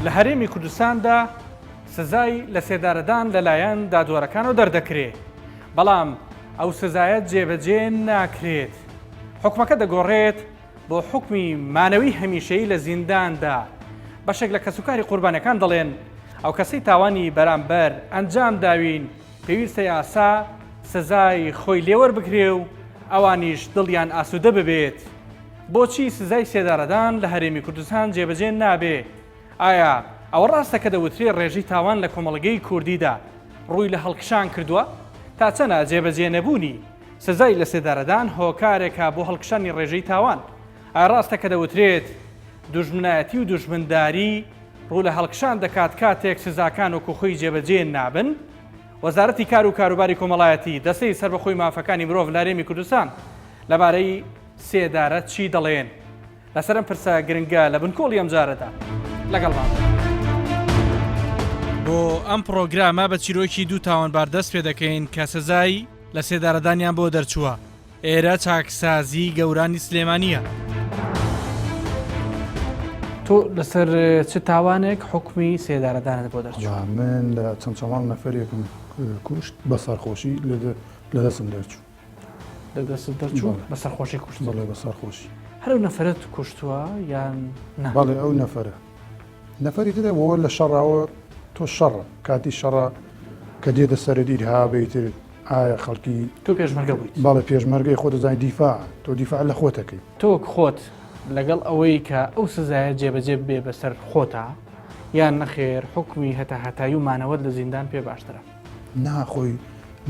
لە هەرێمی کوردستاندا سزای لە سێدارەدان لەلایەن دادوەرەکانەوە دەردەکرێت، بەڵام ئەو سزایەت جێبەجێ ناکرێت. حکومەکە دەگۆڕێت بۆ حکمی مانەوی هەمیشەیی لە زینداندا. بەشێک لە کەسوکاری قوربانەکان دەڵێن ئەو کەسەی تاوانی بەرامبەر ئەنجام داوین پێویستە یاسا سزای خۆی لێوەربگرێ و ئەوانیش دڵیان ئاسوودە ببێت. بۆچی سزای سێدارەدان لە هەرێمی کوردستان جێبەجێ نابێ؟ ئایا ئەوە ڕاستە کە دەوترێت ڕێژەی تاوان لە کۆمەڵگەی کوردیدا ڕووی لە هەڵکشان کردووە؟ تا چەنە جێبەجێ نەبوونی سزای لە سێدارەدان هۆکارێکە بۆ هەڵکشانی ڕێژەی تاوان؟ ئایا ڕاستە کە دەوترێت دوژمنایەتی و دوژمنداری ڕوو لە هەڵکشان دەکات کاتێک سزاکان و کوخۆی جێبەجێ نابن؟ وەزارەتی کار و کاروباری کۆمەڵایەتی دەستەی سەربەخۆی مافەکانی مرۆڤ لە هەرێمی کوردستان لەبارەی سێدارە چی دەڵێن؟ لەسەرم پرسە گرنگە لە بنکۆڵی ئەم جارەدا لەگەڵمان. بۆ ئەم پرۆگرامە بە چیرۆکی دوو تاوانبار دەست پێ دەکەین کە سزای لە سێدارەدانیان بۆ دەرچووە. ئێرە چاکسازی گەورانی سلێمانیە. تۆ لەسەر چ تاوانێک حکمی سێدارەدانت بۆ دەرچووە؟ من لە چەند چەمان نەفەرێکم کوشت بە سەرخۆشی لە دەستم دەرچوو. لە دەست دەرچوو بە سەرخۆشی کوشت؟ بەڵێ بە سەرخۆشی. هەرو نەفرەت کوشتووە یان نه؟ بەڵێ ئەو نەفرە نەفەری ترە وەوە لە شەڕاوە تۆ شەڕە کاتی شەڕە کە دێتە سەرەدیر هابیتر ئایا خەڵکی تۆ پێشمەرگە بوویت؟ باڵە پێشمەرگەی خۆت دەزانای دیفاع تۆ دیفاع لە خۆتەکەی. تۆ خۆت لەگەڵ ئەوەی کە ئەو سزایە جێبەجێ بێ بەسەر خۆتە یان نەخێر حکمی هەتایی و مانەوەت لە زیندان پێ باشترە؟ ناخۆی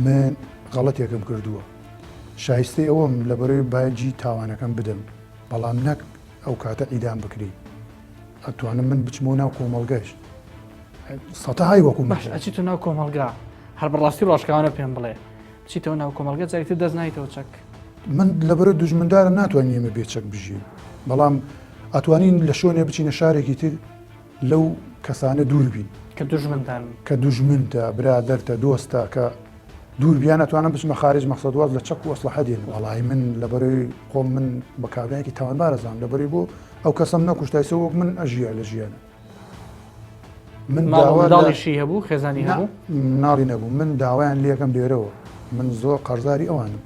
من غەڵەتێکم کردووە شایستەی ئەوەم لەبەرەوەی باجی تاوانەکەم بدەم بەڵام نەک ئەو کاتە ئیدام بکری ئەتوانم من بچمەوە ناو کۆمەڵگەش سەتاهای وەکو باش ئەچی تو ناو کۆمەڵگا هەر بەڕاستی ڕۆژکاوانە پێم بڵێ بچیتەوە ناو کۆمەڵگە جارێکتر دەست نایتەوە چەک. من لەبەرە دوژمندارە ناتوانین ئێمە بێ چەک بژین بەڵام ئەتوانین لە شوێنێ بچینە شارێکی تر لەو کەسانە دوور بین کە دوژمنتان کە دوژمنتە برادەرتە دۆستە کە دوور بیان ئەتوانم بچمە خارج مەقسەدواز لە چەک و ئەسلحە دێن. وەڵای من لەبەرەوەی خۆم من بە کابرایەکی تاوانبارەزان لەبەری بۆ ئەو کەسم نەکوشتایسە وەک من ئەژیا لە ژیانە. من ماڵداڵیشی هەبوو خێزانی هەبوو ناڵی نەبوو من داوایان لێەکەم لێرەوە من زۆر قەرزاری ئەوانم.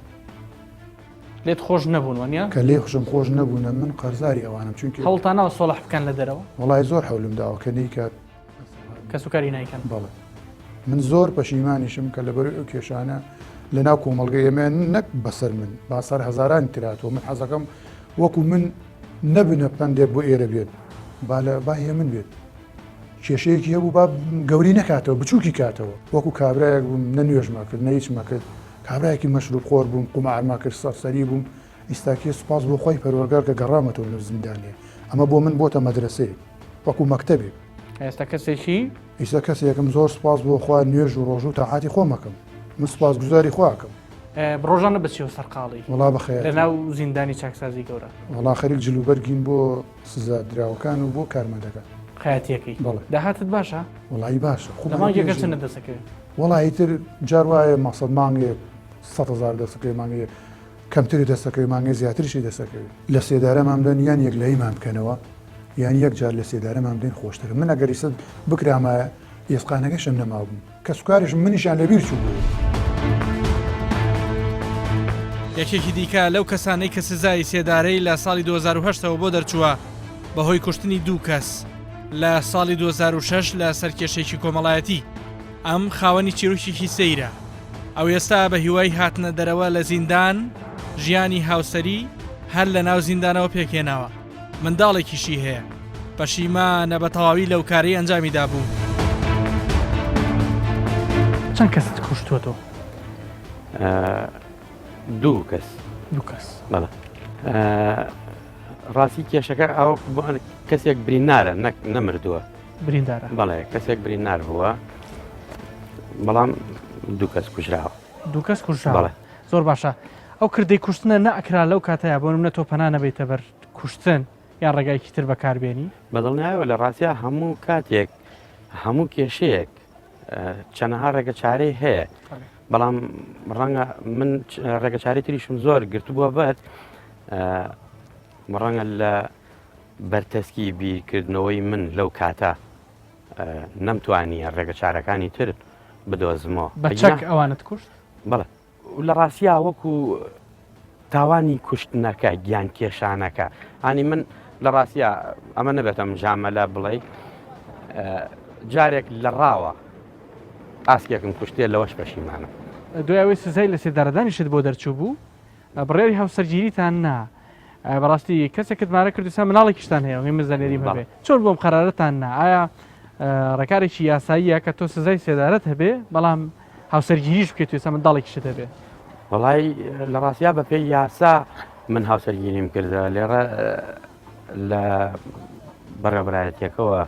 لێت خۆش نەبوون وانیا کە لێ خوشم خۆش نەبوونە من قەرزاری ئەوانم چونکە هەوڵتانەوە سۆڵح بکەن لە دەرەوە؟ وەڵای زۆر هەولم داوە کە نیکات کەسوکاری نایکەن. بەڵێ من زۆر پەشیمانیشم کە لەبەر ئەو کێشانە لە ناو کۆمەڵگەی ئێمە نەک بەسەر من باسەر هەزاران تراتەوە من حەزەکەم وەکو من نەبنە پەندێک بۆ ئێرە بێت با هێ من بێت کێشەیەکی هەبوو با گەوری نەکاتەوە بچووکی کاتەوە وەکو کابراایەک بووم نەنوێژما کرد نەهیچمە کرد کابراایەکی مەشروب خۆر بووم قومارما کرد سەرسەری بووم ئیستاکی سوپاس بۆ خۆی پەروەردگار کە گەڕامەتەوە لە زیندانێ ئەمە بۆ من بۆتە مەدرسەیە وەکو مەکتەبێک. ئێستا کەسێکی ئیستا کەسێکم زۆر سپاس بۆ خوا نوێژ و ڕۆژ و تاعاتی خۆمەکەم من سپاس گوزاری خواکەم. ڕۆژانە بچیەوە سەرقاڵی وڵا بەخێر لە ناو زیندانی چاکسازی گەورە وڵا خەریک جلوبەرگین بۆ سزا دراوەکان و بۆ کارمەندەکان خەیاتیەکەی. داهاتت باشە؟ وڵی باشە لەمانگەکە چنە دەسەکەوێت؟ وڵی تر جار وایە مەقسەد مانگێ 100,000 دەسەکەی مانگێ کەمتری دەسەکەی مانگێ زیاتریشی دەسەکەوێت لە سێدارەمان بدەن یان یەک لەیمان بکەنەوە یان یەک جار لە سێدارەمان بدەین خۆشترە. من ئەگەر ئیسە بکرامایە ئێسقانەکەشم نەمابووم کە سوکاریش منیشان لەبیر چوو بوو. یەکێکی دیکە لەو کەسانەی کە سزای سێدارەی لە ساڵی 2008ەوە بۆ دەرچووە بەهۆی کوشتنی دوو کەس لە ساڵی 2006 لە سەرکێشێکی کۆمەڵایەتی ئەم خاوەنی چیرۆکێکی سەیرە. ئەو ئێستا بە هیوای هاتنە دەرەوە لە زیندان ژیانی هاوسەری هەر لە ناو زیندانەوە پێکێناوە. منداڵێکیشی هەیە پەشیمانە بە تەواوی لەو کارەی ئەنجامیدا بوو. چەند کەست کوشتووە تۆ؟ دوو کەس. بەڵێ ڕاستی کێشەکە ئەو کەسێک بریندارە نەمردووە. بریندارە؟ بەڵێ کەسێک بریندار بووە بەڵام دوو کەس کوژراوە. دوو کەس کوژراوە؟ زۆر باشە. ئەو کردەی کوشتنە نەئەکرا لەو کاتەیە بۆ منە تۆ پەنا نەبێتە بەر کوشتن یان ڕێگایکی تر بەکاربێنی؟ بەدڵنیایەوە لە ڕاستیە هەموو کاتێک هەموو کێشەیەک چەندەها ڕێگە چارەی هەیە بەڵام ڕەنگە من ڕێگە چارەی تریشم زۆر گرتووە بەت ڕەنگە لە بەرتەسکی بیرکردنەوەی من لەو کاتە نەمتوانی ڕێگە چارەکانی تر بدۆزمەوە بە چەک ئەوانت کوشت بڵێ لە ڕاستیا وەکو تاوانی کوشتنەکە گیان کێشانەکە هانی من لە ڕاستیا ئەمە نەبێتم ژامەلە بڵێ جارێک لە ڕاوە ئاسکێکم کوشتێ لەوەش پەشیمانە دوایەوەی سزای لە سێدارەدانیشت بۆ دەرچوو بوو بڕێری هاوسەرگیریتان نا بەڕاستی کەسێکت مارە کردستان مناڵێکیشتان هەیە هی مزانێریم هەبێ چۆن بۆم قەرارەتان نا ئایا ڕێکارێکی یاساییە کە تۆ سزای سێدارەت هەبێ بەڵام هاوسەرگیریش بکەیت توێستا منداڵێکیشت هەبێ وڵی لە ڕاستیا بە پێی یاسا من هاوسەرگیریم کردە لێرە لە بەڕێبرایەتێکەوە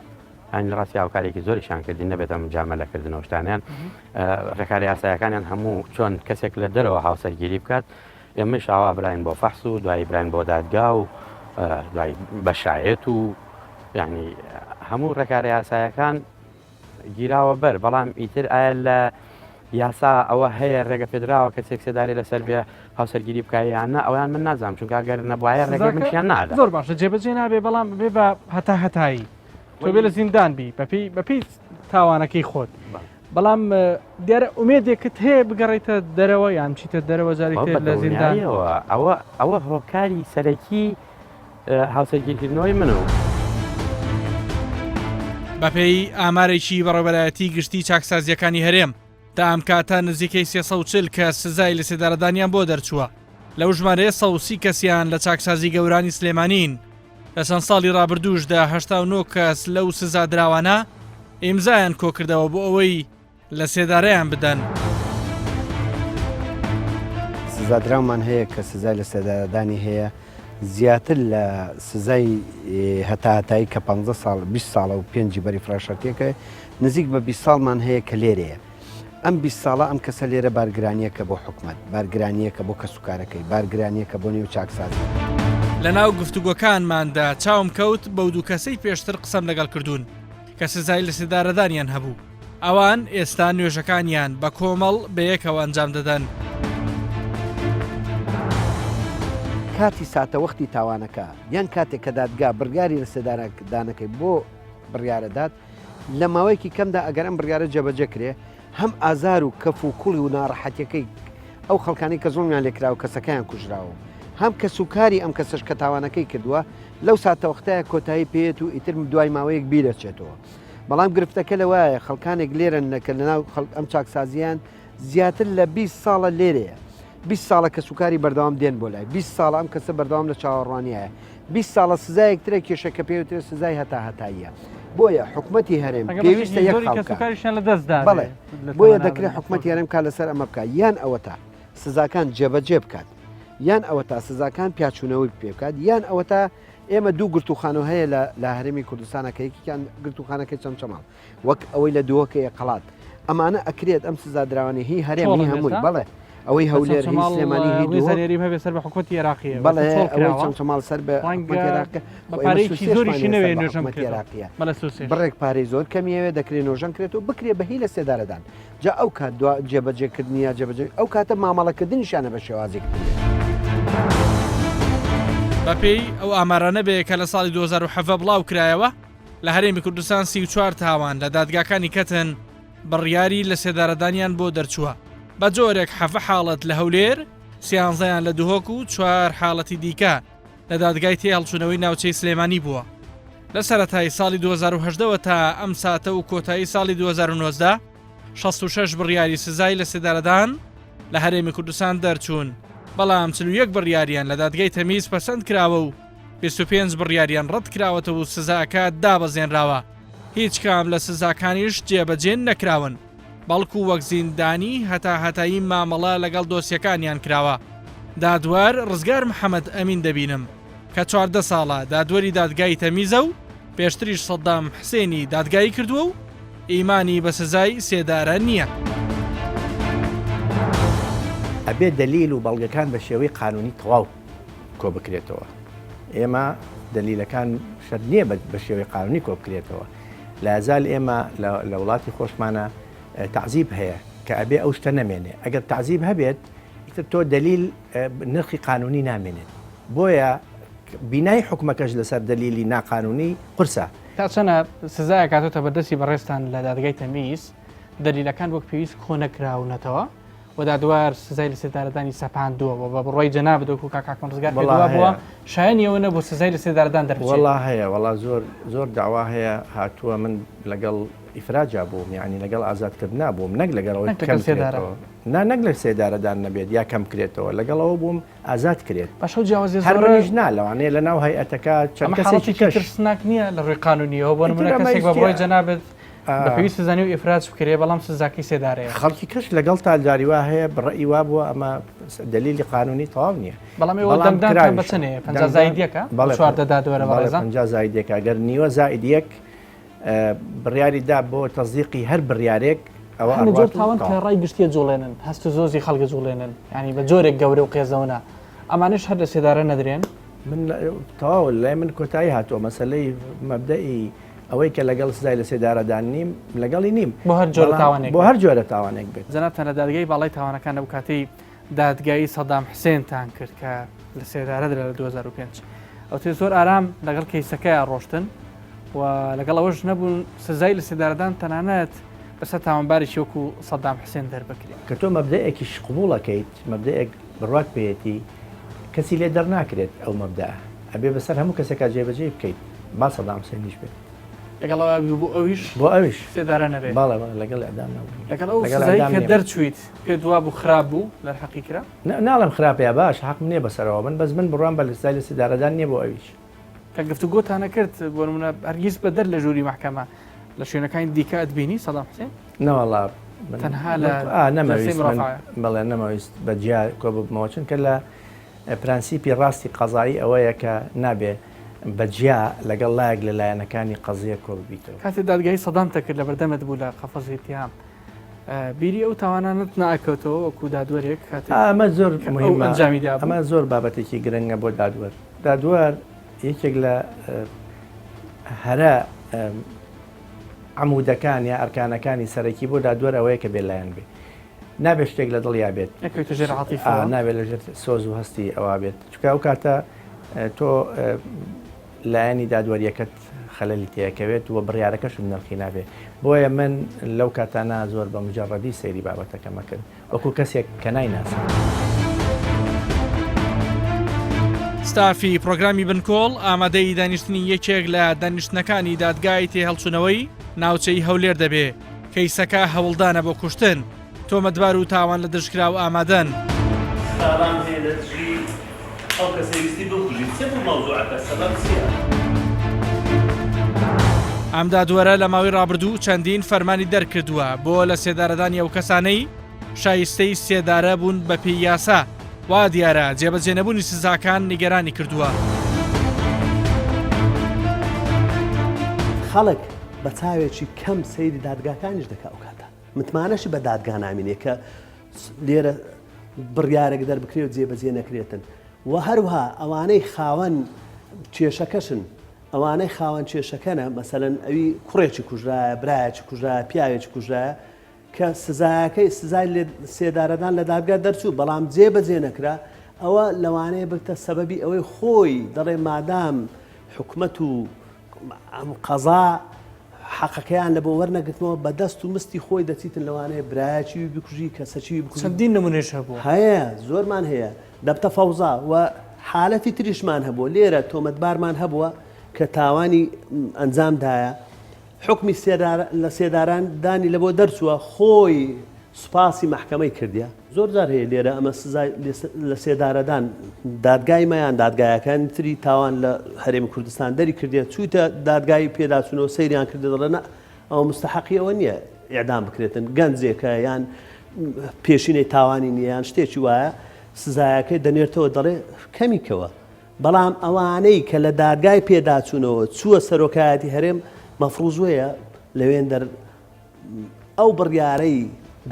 ئەنی لە ڕاستی هاوکارێکی زۆریشان کردی نەبێتم جامەلەکردنەوە شتانیان ڕێکاری یاسایەکانیان هەموو چۆن کەسێک لە دەرەوە هاوسەرگیری بکات ئێمەش ئاوا براین بۆ فەحس و دوایی براین بۆ دادگا و دوای بەشایەت و یعنی هەموو ڕێکاری یاسایەکان گیراوە بەر بەڵام ئیتر ئایا لە یاسا ئەوە هەیە ڕێگە پێدراوە کەسێک سێداری لەسەر بێ هاوسەرگیری بکایانە ئەویان من نازانم چونکە گەر نەبواە ڕێگە منشیان نادا زۆر باشە جێبەجێ نابێ بەڵام بێ بە هەتایی تۆ بێ لە زیندان بی بەپی تاوانەکەی خۆت بەڵام دیارە ئومێدێکت هەیە بگەڕێتە دەرەوە یان چیتە دەرەوە جارێک لە زیندان ئەوە هۆکاری سەرەکی هاوسەرگیرکردنەوەی منە بەپێی ئامارێکی بەڕێوەبەرایەتی گشتی چاکسازیەکانی هەرێم تا ئەم کاتە نزیکەی 340 کە سزای لە سێدارەدانیان بۆ دەرچووە لەو ژمارەیە 130 کەسیان لە چاکسازی گەورانی سلێمانین لە چەند ساڵی ڕابردووشدا 89 کەس لەو سزا دراوانە ئیمزایان کۆکردەوە بۆ ئەوەی لە سێدارەیان بدەن سزادرامان هەیە کە سزای لە سێدارەدانی هەیە زیاتر لە سزای هەتاهتایی کە 15 ساڵ 20 ساڵە و پێنجی بەری فراشەتێکە نزیک بە 20 ساڵمان هەیە کە لێرەیە ئەم 20 ساڵە ئەم کەسە لێرە بارگرانیەکە بۆ حکومەت بارگرانیەکە بۆ کەسوکارەکەی بارگرانیەکە بۆ نێو چاکسازی لە ناو گفتوگۆکانماندا چاوم کەوت بەو دوو کەسەی پێشتر قسەم لەگەڵ کردوون کە سزای لە سێدارەدانیان هەبوو ئەوان ئێستا نوێژەکانیان بە کۆمەڵ بەیەکەوە ئەنجام دەدەن کاتی ساتەوەختی تاوانەکە یان کاتێک کە دادگا بڕیاری لە سێدارەدانەکەی بۆ بڕیارەدات لە ماوەیەکی کەمدا ئەگەر ئەم بڕیارە جێبەجێ کرێ هەم ئازار و کەف و کوڵی و ناڕەحەتیەکەی ئەو خەڵکانی کە زۆڵمیان لێکرا و کەسەکەیان کوژراوە هەم کە سوکاری ئەم کەسەش کە تاوانەکەی کردووە لەو ساتەوەختەیە کۆتایی پێێت و ئیتر دوای ماوەیەک بیرەچێتەوە بەڵام گرفتەکە لەوایە خەڵکانێک لێرن کە لەناو ئەم چاکسازیان زیاتر لە 20 ساڵە لێرەیە 20 ساڵە کە سوکاری بەردەوام دێن بۆ لای 20 ساڵ ئەم کەسە بەردەوام لە چاوەڕوانیایە 20 ساڵە سزایەکترە کێشە کە پێوترێت سزای هەتاهەتاییە بۆیە حکومەتی هەرێم پێویستە یەک سوکاریشیان لە دەستدا بڵێ بۆیە دەکرێت حکومەتی هەرێم کا لەسەر ئەمە بکات یان ئەوە تا سزاکان جێبەجێ بکات یان ئەوە تا سزاکان پیاچوونەوەی پێ بکات یان ئەوە تا ئێمە دوو گرتوخانەوە هەیە لە هەرێمی کوردستانەکە یەکیان گرتوخانەکەی چەمچەماڵ وەک ئەوەی لە دووەکەیە قەڵات ئەمانە ئەکرێت ئەم سزادراوانی هی هەرێمی هەمووی بڵێ ئەوەی هەولێر هی سلێمانی هی هەبێ سەر بە حکومەتی عێراقیە بەڵێ ئەوەی چەمچەماڵ سەر بە حکومەتی عێراقیە پارەیەکی زۆریشی نەوێ نوێژەم عێراقیە بڕێک پارەی زۆر کەمیەوێ دەکرێت نۆژەن کرێت و بکرێ بەهی لە سێدارەدان جا ئەو کات جێبەجێکردنیە جێبەجێ ئەو کاتە مامەڵەکردنیشانە بە شێوازێک بەپێی ئەو ئامارانە بێ کە لە ساڵی 2007 بڵاو کرایەوە لە هەرێمی کوردستان 34 تاوان لە دادگاکانی کەتن بڕیاری لە سێدارەدانیان بۆ دەرچووە بە جۆرێک حەفە حاڵەت لە هەولێر سیانزەیان لە دوهۆک و 4 حاڵەتی دیکە لە دادگای تێ هەڵچوونەوەی ناوچەی سلێمانی بووە لە سەرەتای ساڵی 2010ەوە تا ئەم ساتە و کۆتایی ساڵی 2019 66 بڕیاری سزای لە سێدارەدان لە هەرێمی کوردستان دەرچوون بەڵام 41 بڕیاریان لە دادگای تەمیز پەسەند کراوە و 25 بڕیاریان ڕەت کراوەتەوە و سزاکە دابەزێنراوە هیچ کام لە سزاکانیش جێبەجێ نەکراون بەڵکو وەک زیندانی هەتاهەتایی مامەڵە لەگەڵ دۆسیەکانیان کراوە دادوار ڕزگار محەممەد ئەمین دەبینم کە 14 ساڵە دادوەری دادگای تەمیزە و پێشتریش سەدام حسێنی دادگایی کردووە و ئیمانی بە سزای سێدارە نییە ئەبێ دلیل و بەڵگەکان بە شێوەی قانونی تەواو کۆ بکرێتەوە ئێمە دلیلەکان شەر نییە بە شێوەی قانونی کۆ بکرێتەوە لە ئازال ئێمە لە وڵاتی خۆشمانە تعزیب هەیە کە ئەبێ ئەو شتە نەمێنێ ئەگەر تعزیب هەبێت ئیتر تۆ دلیل نرخی قانونی نامێنێت بۆیە بینای حکومەکەش لەسەر دلیلی ناقانونی قورسە. تا چەنە سزایە کاتۆتە بەردەستی بەڕێستان لە دادگای تەمیز دلیلەکان وەک پێویست کۆ نەکراونەتەوە و دادوار سزای لە سێدارەدانی سەپاندووە بە بڕۆی جەناب دۆکو کاکاکەم ڕزگار پێدوا بووە شایەنیەوە نەبوو سزای لە سێدارەدان دەربچێت. وەڵا هەیە وەڵا زۆر داوا هەیە هاتووە من لەگەڵ ئیفراجا بووم یعنی لەگەڵ ئازادکردنا بووم نەک لەگەڵەوەی کەم کرێتەوە نەک لە سێدارەدان نەبێت یا کەم کرێتەوە لەگەڵەوە بووم ئازاد کرێت باشە جیاوازی هەرمەش نا لەوانەیە لە ناو هەیئەتەکە چەند کەسێکی ترسناک نییە لە ڕێی قانونیەوە بۆ نمونە کەسێک بە بڕۆی جەنابێت بەپێویست زانی و ئیفراج بکرێ بەڵام سزاکەی سێدارەیە خەڵکی کەش لەگەڵ تاجاری وا هەیە بڕئی وا بووە ئەمە دلیلی قانونی تەواو نییە بەڵام ئێوە دەمدان بچنێ 50 زایدیەکە چواردەدا دووەرە بەڕێزان 50 زایدێکە گەر نیوە زائیدیەک بڕیاری دا بۆ تەزیقی هەر بڕیارێک ئەوە زۆر تاوان کە ڕای گشتیە جوڵێنن هەست و زۆزی خەڵکە جوڵێنن ینی بە جۆرێک گەورە و قێزەونا ئەمانش هەر لە سێدارە نەدرێن من تەواو لای من کۆتایی هاتووە مەسلەی مەبدەئی ئەوەی کە لەگەڵ سزای لە سێدارەدان نیم لەگەڵی نیم بۆ هەر جۆرە تاوانێک بۆ هەر جۆرە تاوانێک بێت. جەنابتان لە دادگای باڵای تاوانەکان ئەو کاتەی دادگایی سەدام حسێنتان کرد کە لە سێدارە درا لە 2005 ئەو تێ زۆر ئارام لەگەڵ کەیسەکەی ڕۆشتن و لەگەڵ ئەوەش نەبوون سزای لە سێدارەدان تەنانەت بەسەر تاوانباریشی وەکو سەدام حسێن دەربکرێت کە تۆ مەبدەیەکیش قبوڵەکەیت مەبدەیەک بڕات پێیەتی کەسی لێ دەرناکرێت ئەو مەبدا ئەبێ بەسەر هەموو کەسێکا جێبەجێ بکەیت با سەدام حسێنیش بێت لەگەڵەوە بۆ ئەویش سێدارە نەبێت باڵێ لەگەڵ ئەدام نەبوو لەگەڵ ئەو سزایی کە دەرچویت پێ دوا بوو خراپ بوو لە حەقی کرا ناڵم خراپەیە باش حەق نییە بەسەرەوە من بڕوان بە لەسای لە سێدارەدان نییە بۆ ئەویش کە گفتوگۆتانە کرد بۆ نمونە هەرگیز بە دەر لە ژووری محکەمە لە شوێنەکانی دیکە ئەتبینی سەدام حسێن نەوەڵا تەنها لە بەڵێ نەمەویست بەجیا کۆ بمەوە چونکە لە پرەنسیپی ڕاستی قەزایی ئەوەیە کە نابێ بەجیا لەگەڵ لایەک لە لایەنەکانی قەزیە کۆ ببیتەوە. کاتێ دادگای سەدام تەکرد لە بەردەمت بوو لە قەفەزی تیام بیری ئەو تاوانانت ناکەوتەوە وەکو دادوەرێک ئەمە زۆر ئەنجامیدا ئەمە زۆر بابەتێکی گرنگە بۆ دادوەر یەکێک لە هەرە عمودەکان یا ئەرکانەکانی سەرەکی بۆ دادوەر ئەوەیە کە بێلایەن بێ نابێت شتێک لە دڵیا بێت نابێت لەژێر سۆز و هەستی ئەوە بێت چکە ئەو کاتە تۆ لایەنی دادوەریەکەت خەلەلی تێکەوێت و بڕیارەکەشم نرخی نابێت بۆیە من لەو کاتانە زۆر بە مجەڕەدی سەیری بابەتەکەمە کرد وەکو کەسێک کە نایناسم. ستافی پرۆگرامی بنکۆڵ ئامادەی دانیشتنی یەکێک لە دانیشتنەکانی دادگای تێهەڵچوونەوەی ناوچەی هەولێر دەبێ کەیسەکە هەوڵدانە بۆ کوشتن تۆمەتبار و تاوان لە دژکرا و ئامادەن ئەم دادوەرە لە ماوەی ڕابردوو چەندین فەرمانی دەرکردووە بۆ لە سێدارەدانی ئەو کەسانەی شایستەی سێدارە بوون بە پێی یاسا وا دیارە جێبەجێنەبوونی سزاکان نیگەرانی کردووە. خەڵک بە چاوێکی کەم سەیری دادگاکانیش دەکا ئەو کاتە متمانەشی بە دادگا نامینێ کە لێرە بڕیارێک دەربکرێ و جێبەجێ نەکرێتن و هەروها ئەوانەی خاوەن کێشەکەشن ئەوانەی خاوەن کێشەکەنە مەسەلەن ئەوی کوڕێکی کوژرایە برایەکی کوژرایە پیاوێکی کوژرایە کە سزایەکەی سزای سێدارەدان لە دادگا دەرچوو بەڵام جێبەجێ نەکرا ئەوە لەوانەیە بکتە سەبەبی ئەوەی خۆی دەڵێ مادام حکومەت و قەزا حەقەکەیان لە بۆ وەرنەگرتنەوە بە دەست و مستی خۆی دەچیتن لەوانەیە برایەکی بکوژی کەسەکی بکوژی چەندین نمونەش هەبوو هەیە زۆرمان هەیە دەبتە فەوزا و حالەتی تریشمان هەبووە لێرە تۆمەتبارمان هەبووە کە تاوانی ئەنجامدایە حکمی لە سێداران دانی لە بۆ دەرچووە خۆی سوپاسی محکەمەی کردیە زۆر جار هەیە لێرە ئەمە سزای لە سێدارەدان دادگای مەیان دادگایەکانی تری تاوان لە هەرێمی کوردستان دەری کردێت چوویتە دادگای پێداچوونەوە سەیریان کردێت دەڵێن ئەوە مستحەقی ئەوە نییە ئیعدام بکرێتن گەنجێکە یان پێشینەی تاوانی نییان شتێکی وایە سزایەکەی دەنێرتەوە دەڵێ کەمیکەوە بەڵام ئەوانەی کە لە دادگای پێداچوونەوە چووە سەرۆکایەتی هەرێم مەفروض وەیە لەوێن ئەو بڕیارەی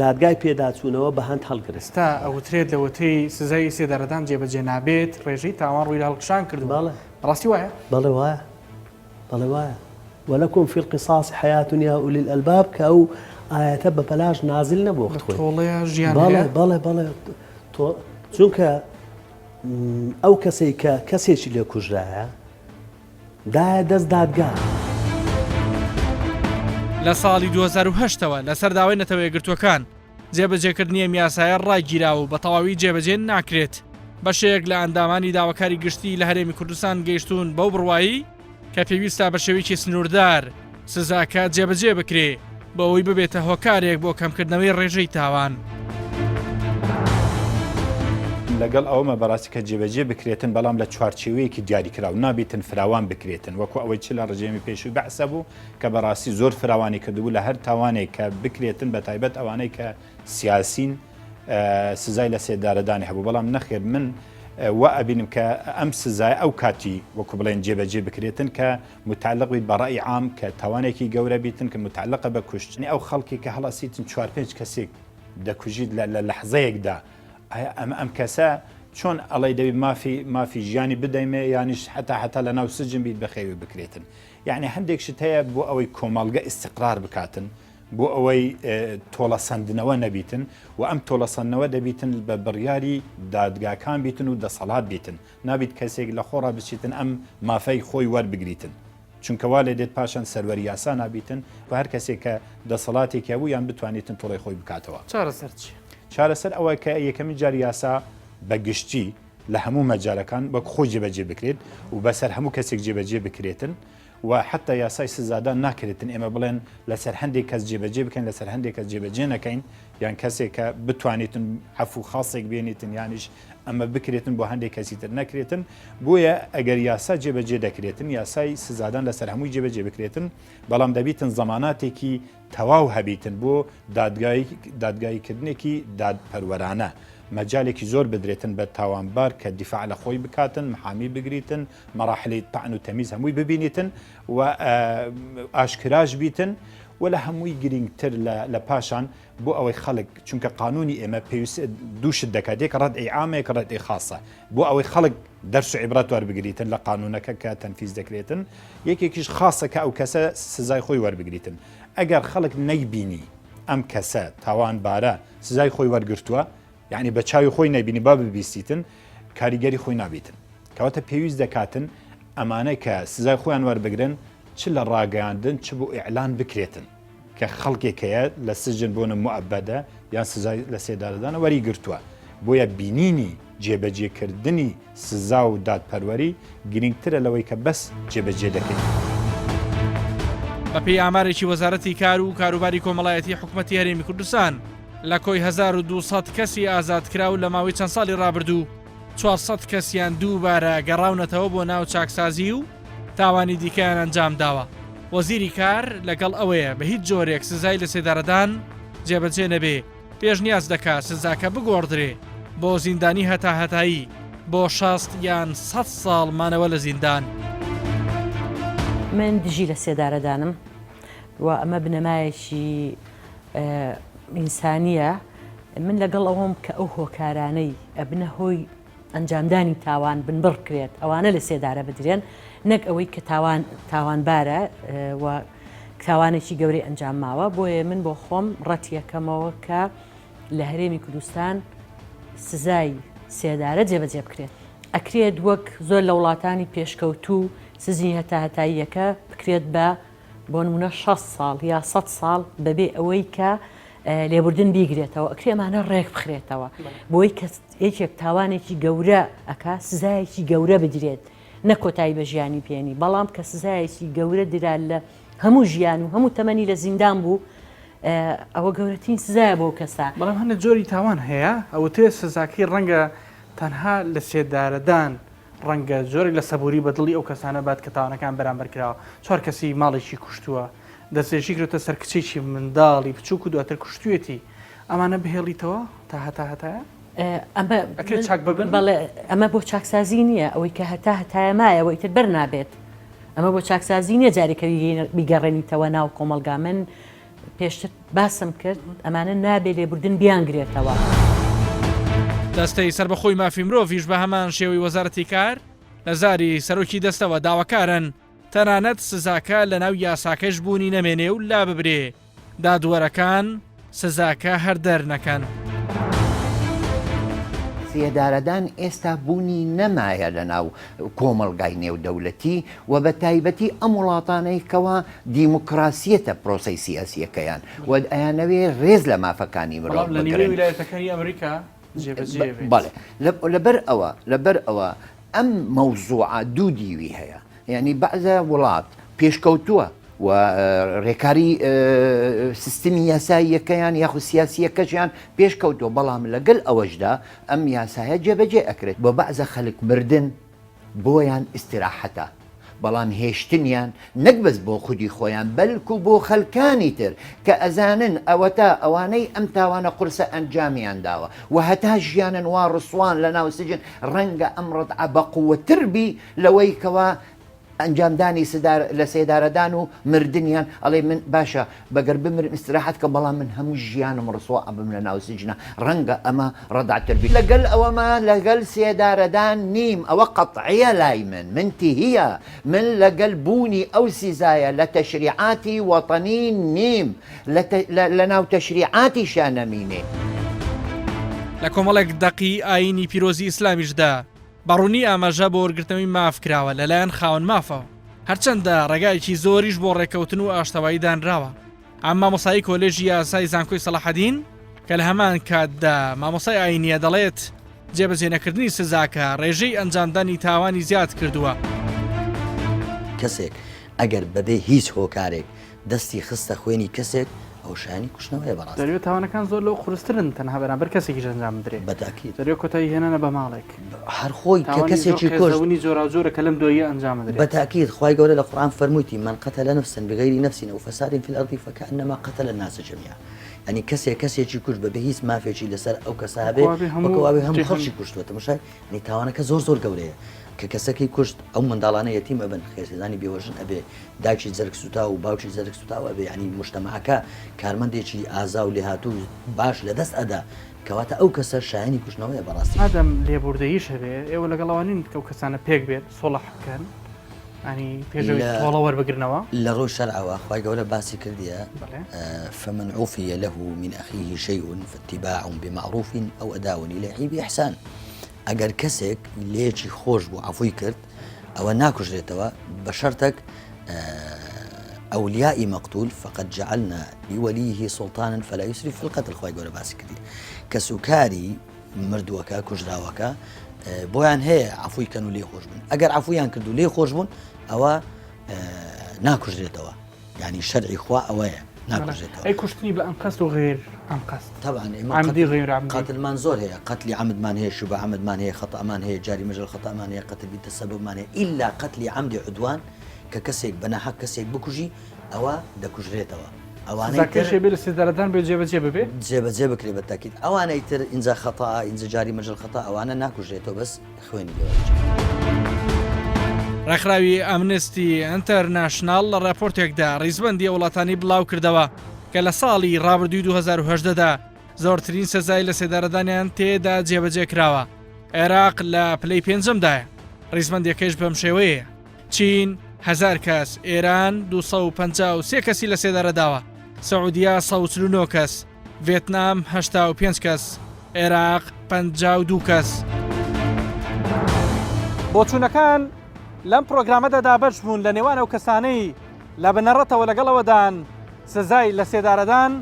دادگای پێداچوونەوە بە هەند هەڵگرستا ئەوترێت لەوەتەی سزای سێدارەدان جێبەجێ نابێت ڕێژەی تاوان ڕووی هەڵکشان کرد باڵێ ڕاستی وایە بەڵێ وایە بەڵێ وایە ولكم في القصاص حياة يا أولي الألباب كأو آيات ببلاش نازل نبوخت خوي تۆڵەیە ژیان بەڵێ چونکە ئەو کەسەی کە کەسێکی لێ کوژرایە دایە دەست دادگا. لە ساڵی 2010ەوە لەسەر داوای نەتەوە یەکگرتووەکان جێبەجێکردنی ئەم یاسایە ڕایگیراوە و بە تەواوی جێبەجێ ناکرێت. بەشێک لە ئەندامانی داواکاری گشتی لە هەرێمی کوردستان گەیشتون بەو بڕوایی کە پێویستە بە شێوەیەکی سنووردار سزاکە جێبەجێ بکرێ بۆ ئەوەی ببێتە هۆکارێک بۆ کەمکردنەوەی ڕێژەی تاوان. لەگەڵ ئەومە بەڕاستی کە جێبەجێ بکرێتن بەڵام لە چوارچێوەیەکی دیاریکراو نابێتن فراوان بکرێتن وەکو ئەوەی چ لە ڕژێمی پێشووی بەعسە بوو کە بەڕاستی زۆر فراوانی کردبوو لە هەر تاوانێک کە بکرێتن بە تایبەت ئەوانەی کە سیاسین سزای لە سێدارەدانی هەبوو بەڵام نەخێر من وا ئەبینم کە ئەم سزای ئەو کاتی وەکو بڵێن جێبەجێ بکرێتن کە متعلق بیت بە ڕای عام کە تاوانێکی گەورە بیتن کە متعلقە بە کوشتنی ئەو خەڵکی کە هەڵاسیتن 4-5 کەسێک دەکوژیت لە لەحزەیەکدا ئەم کەسە چۆن ئەڵی دەوی مافی ژیانی بدەیمێ یانیش حتا لە ناو سجن بیت بەخێوی بکرێتن. یعنی هەندێک شت هەیە بۆ ئەوەی کۆمەڵگە ئیستقرار بکاتن بۆ ئەوەی تۆڵەسەندنەوە نەبیتن و ئەم تۆڵەسەندنەوە دەبیتن بە بڕیاری دادگاکان بیتن و دەسەڵات بیتن نابیت کەسێک لە خۆڕا بچیتن ئەم مافەی خۆی وەربگریتن چونکەوا لێ دێت پاشان سەروەری یاسا نابیتن و هەر کەسێک کە دەسەڵاتێکی هەبوو یان بتوانێتن تۆڵی خۆی بکاتەوە. چارەسەر ئەوە کە یەکەمی جار یاسا بەگشتی لە هەموو مەجارەکان وەک خۆی جێبەجێ بکرێت و بەسەر هەموو کەسێک جێبەجێ بکرێتن و حتا یاسای سزادان ناکرێتن ئێمە بڵێن لەسەر هەندێک کەس جێبەجێ بکەین لەسەر هەندێک کەس جێبەجێ نەکەین یان کەسێک کە بتوانێتن عەفو خاصێک بێنیتن یانیش ئەمە بکرێتن بۆ هەندێک کەسی تر نەکرێتن بۆیە ئەگەر یاسا جێبەجێ دەکرێتن یاسای سزادان لەسەر هەمووی جێبەجێ بکرێتن بەڵام دەبیتن زەماناتێکی تەواو هەبیتن بۆ دادگاییکردنێکی دادپەروەرانە مەجالێکی زۆر بدرێتن بە تاوانبار کە دیفاع لە خۆی بکاتن محامی بگریتن مەراحلی تەعن و تەمیز هەمووی ببینیتن و ئاشکراش بیتن و لە هەمووی گرنگتر لە پاشان بۆ ئەوەی خەڵک چونکە قانونی ئێمە پێویست دووشت دەکاتێک ڕەدعی عامێک ڕەدعی خاصە بۆ ئەوەی خەڵک دەرس و عیبرەت وەربگریتن لە قانونەکە کە تەنفیز دەکرێتن یەکێکیش خاصە کە ئەو کەسە سزای خۆی وەربگریتن ئەگەر خەڵک نەیبینی ئەم کەسە تاوانبارە سزای خۆی وەرگرتووە یعنی بە چاوی خۆی نەبینی با ببیستیتن کاریگەری خۆی نابیتن کەواتە پێویست دەکاتن ئەمانەی کە سزای خۆیان وەربگرن چ لە ڕاگەاندن چ بۆ ئیعلان بکرێتن کە خەڵکێکەیە لە سجن بۆنە موعەبەدە یان سزای لە سێدارەدانە وەری گرتووە بۆیە بینینی جێبەجێکردنی سزا و دادپەروەری گرنگترە لەوەی کە بەس جێبەجێ دەکەین. بەپێی ئامارێکی وەزارەتی کار و کاروباری کۆمەڵایەتی حکوومەتی هەرێمی کوردستان لە کۆی 1200 کەسی ئازادکراو لە ماوەی چەند ساڵی ڕابردوو 400 کەسیان دووبارە گەڕاونەتەوە بۆ ناو چاکسازی و تاوانی دیکەیان ئەنجام داوە. وەزیری کار لەگەڵ ئەوەیە بە هیچ جۆرێک سزای لە سێدارەدان جێبەجێ نەبێ پێش نیاز دەکات سزاکە بگۆڕدرێ بۆ زیندانی هەتاهەتایی بۆ 60 یان 100 ساڵ مانەوە لە زیندان. من دژی لە سێدارەدانم و ئەمە بنەمایەکی ئینسانیە من لەگەڵ ئەوەم کە ئەو هۆکارانەی ئەبنە هۆی ئەنجامدانی تاوان بنبڕ کرێت ئەوانە لە سێدارە بدرێن نەک ئەوەی کە تاوانبارە و تاوانێکی گەورەی ئەنجام ماوە بۆیە من بۆ خۆم ڕەتیەکەمەوە کە لە هەرێمی کوردستان سزای سێدارە جێبەجێ بکرێت ئەکرێت وەک زۆر لە وڵاتانی پێشکەوتوو سزی هەتاهەتاییەکە بکرێت بۆ نمونە 6 ساڵ یا 100 ساڵ بەبێ ئەوەی کە لێبوردن بیگرێتەوە ئەکرێمانە ڕێک بخرێتەوە بۆی کە یەکێک تاوانێکی گەورە ئەکا سزایەکی گەورە بدرێت نەکۆتایی بە ژیانی پێێنی بەڵام کە سزایەکی گەورە درا لە هەموو ژیان و هەموو تەمەنی لە زیندان بوو ئەوە گەورەترین سزایە بۆ کەسە. بەڵام هەندێک جۆری تاوان هەیە ئەوە تێ سزاکەی ڕەنگە تەنها لە سێدارەدان ڕەنگە جۆرێک لە سەبووری بەدڵی ئەو کەسانە بات کە تاوانەکان بەرامبەر کراوە 4 کەسی ماڵێکی کوشتووە دەستێژی کرێتە سەر کچێکی منداڵی بچووک و دواتر کوشتوێتی ئەمانە بهێڵیتەوە تا هەتاهەتایە ئەمە بۆ چاکسازی نییە ئەوەی کە هەتاهەتایە مایە ئەوەی تر بەرنابێت ئەمە بۆ چاکسازی نییە جارێکە بیگەڕێنیتەوە ناو کۆمەلگا من پێشتر باسم کرد ئەمانە نابێت لێبوردن بیانگرێتەوە. دەستەی سربەخۆی مافی مرۆڤیش بە هەمان شێوەی وەزارەتی کار لە زاری سەرۆکی دەستەوە داواکارن تەنانەت سزاکە لە ناو یاساکەش بوونی نەمێنێ و لا ببرێ دادوەرەکان سزاکە هەردەر نەکەن. سێدارەدان ئێستا بوونی نەمایە لە ناو کۆمەڵگای نێودەوڵەتی و بە تایبەتی ئەم وڵاتانەی کەوا دیموکراسیەتە پرۆسی سیاسیەکەیان و ئەیانەوێ ڕێز لە مافەکانی مرۆڤ لە نیوەی ویلایەتەکانی ئەمریکا جێبەجێ بێت. بەڵێ لەبەر ئەوە ئەم مەوزوعە دوو دیوی هەیە، یعنی بەعزە وڵات پێشکەوتووە و ڕێکاری سیستمی یاساییەکەیان یاخو سیاسیەکەشیان پێشکەوتۆ، بەڵام لەگەڵ ئەوەشدا ئەم یاسایە جێبەجێ ئەکرێت بۆ بەعزە خەڵک مردن بۆیان ئیستیراحەتە، بەڵام هێشتنیان نەک بەس بۆ خودی خۆیان بەلکو بۆ خەلکانی تر کە ئەزانن ئەوە تا ئەوانەی ئەم تاوانە قورسە ئەنجامیان داوە و هەتا ژیانن وا ڕسوان لە ناو سجن ڕەنگە ئەم ڕەدعە بەقووەتربی لەوەی کەوا ئەنجامدانی لە سێدارەدان و مردنیان ئەڵێ من باشە بەگەر بمرم ئیستراحەت کە بەڵام من هەموو ژیانم ڕسوە ئەبم لە ناو سجنە، ڕەنگە ئەمە ڕەدعتربی لەگەڵ ئەوەمە لەگەڵ سێدارەدان نیم، ئەوە قەتعیە لای منتی هەیە، من لەگەڵ بوونی ئەو سیزایە لە تەشریعاتی وەتەنی نیم، لە ناو تەشریعاتی شانەمینێ. لە کۆمەڵێک دەقی ئاینی پیرۆزی ئیسلامیشدا بەڕوونی ئاماژە بۆ وەرگرتنەوەی ماف کراوە لەلایەن خاوەن مافەوە، هەرچەندە ڕێگایەکی زۆریش بۆ ڕێکەوتن و ئاشتەوایی دانراوە. ئەم مامۆسایی کۆلێژی یاسای زانکۆی سەلاحەدین کە لە هەمان کاتدا مامۆسای ئاینیە دەڵێت جێبەجێنەکردنی سزاکە ڕێژەی ئەنجامدانی تاوانی زیاد کردووە. کەسێک ئەگەر بەبێ هیچ هۆکارێک دەستی خستە خوێنی کەسێک ئەو شانی کوشتنەوەی بەڕاست دەروێت تاوانەکان زۆر لەو خورسترن تەنها بەرامبەر کەسێکی ئەنجام بدرێت بەتاکید دەروێت کۆتایی هێنانە بە ماڵێک هەر خۆی کە کەسێکی کوشتنی زۆرە کە لەم دۆیە ئەنجام بدرێت. بەتاکید خوای گەورە لە قورئان فەرموویەتی من قتل نفسا بغير نفس أو فساد في الأرض فكأنما قتل الناس جميعا. يعني کەسێکی کوشت بەبێ هیچ مافێکی لەسەر ئەو کەسا هەبێ وەکەوابێ هەموو خەڵکی کوشتوەتە مشای تاوانەکە زۆر گەورەیە کە کەسەکەی کوشت ئەو منداڵانە یەتیم ئەبن خێزانی بێوەژن ئەبێ داکی جەرگ سوتا و باوکی جەرگ سوتاوە ئەبێ ینی مجتەمەعەکە کارمەندێکی ئازا و لێهاتوو باش لەدەست ئەدا کەواتە ئەو کەسە شایانی کوشتنەوەیە بەڕاستی. ئادەم لێبوردەییش هەبێ ئێوە لەگەڵەوانین کە ئەو کەسانە پێک بێت سۆڵح بکەن ینی پێشەوەی تۆڵە وەربگرنەوە لە ڕۆژ شەرعەوە خوای گەورە باسی کردیە فمن عوفي له من أخيه شيء فاتباع بمعروف أو أداء إليه بإحسان. ئەگەر کەسێک لێکی خۆش بوو عفوی کرد ئەوە ناکوژرێتەوە بە شەرتێک ئەولیای مەقتول فقط جعلنا لوليه سلطانا فلا يسرف في القتل. خوای گەورە باسی کردی کە سوکاری مردووەکە کوژراوەکە بۆیان هەیە عفویکەن و لێ خۆش بن، ئەگەر عفویان کرد و لێ خۆش بوون ئەوە ناکوژرێتەوە، ینی شەرعی خوا ئەوەیە ناکوژێتەوە. ئەی کوشتنی بە ئەم قەست و غێر ئەم قەست طبعا عمدی غێر قاتلمان زۆر هەیە، قەتلی عەمدمان هەیە، شوبە عەمدمان هەیە، خەتەمان هەیە، جاری مەژەل خەتەمان هەیە، قەتل بیتەسەبەبمان هەیە، ئیلا قەتلی عەمدی عودوان کە کەسێک بەناحەق کەسێک بکوژی ئەوە دەکوژرێتەوە. ئەوانەی بێ لە سێدارەدان بێ جێبەجێ ببێ جێبەجێ بکرێت بە تاکید. ئەوانەی تر ئینجا خەتە ئینجا جاری مەژەل خەتە ئەوانە ناکوژێتەوە بەس خوێنی لێوە. ڕێکخراوی ئەمنستی ئینتەرناشنال لە ڕاپۆرتێکدا ڕیزبەندی وڵاتانی بڵاو کردەوە کە لە ساڵی ڕابردووی 2010دا زۆرترین سزای لە سێدارەدانیان تێدا جێبەجێ کراوە. عێراق لە پلەی پێنجەمدایە، ڕیزبەندیەکەش بەم شێوەیە. چین 1000 کەس، ئێران 253 کەسی لە سێدارەداوە، سعودیا 149 کەس، ڤێتنام 85 کەس، عێراق 52 کەس. بۆچوونەکان لەم پرۆگرامەدەدا بەش بوون لە نێوان ئەو کەسانەی لە بنەڕەتەوە لەگەڵەوەدان سزای لە سێدارەدان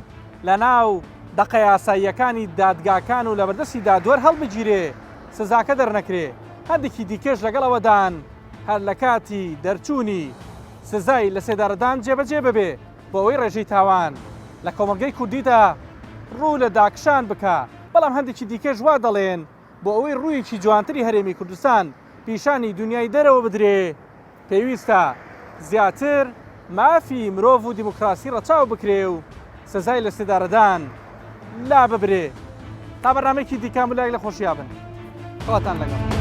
لە ناو دەقە یاساییەکانی دادگاکان و لە بەردەستی دادوەر هەڵبگیرێ سزاکە دەرنەکرێ. هەندێکی دیکەش لەگەڵەوەدان هەر لە کاتی دەرچوونی سزای لە سێدارەدان جێبەجێ ببێ بۆ ئەوەی ڕێژەی تاوان لە کۆمەلگەی کوردیدا ڕوو لە داکشان بکە. بەڵام هەندێکی دیکەش وا دەڵێن بۆ ئەوەی ڕوویکی جوانتری هەرێمی کوردستان پیشانی دنیای دەرەوە بدرێ پێویستە زیاتر مافی مرۆڤ و دیموکراسی ڕەچاو بکرێ و سزای لە سێدارەدان لا ببرێ. تا بەرنامەیەکی دیکە مولای لە خۆشیابن. خۆتان لەگەڵ.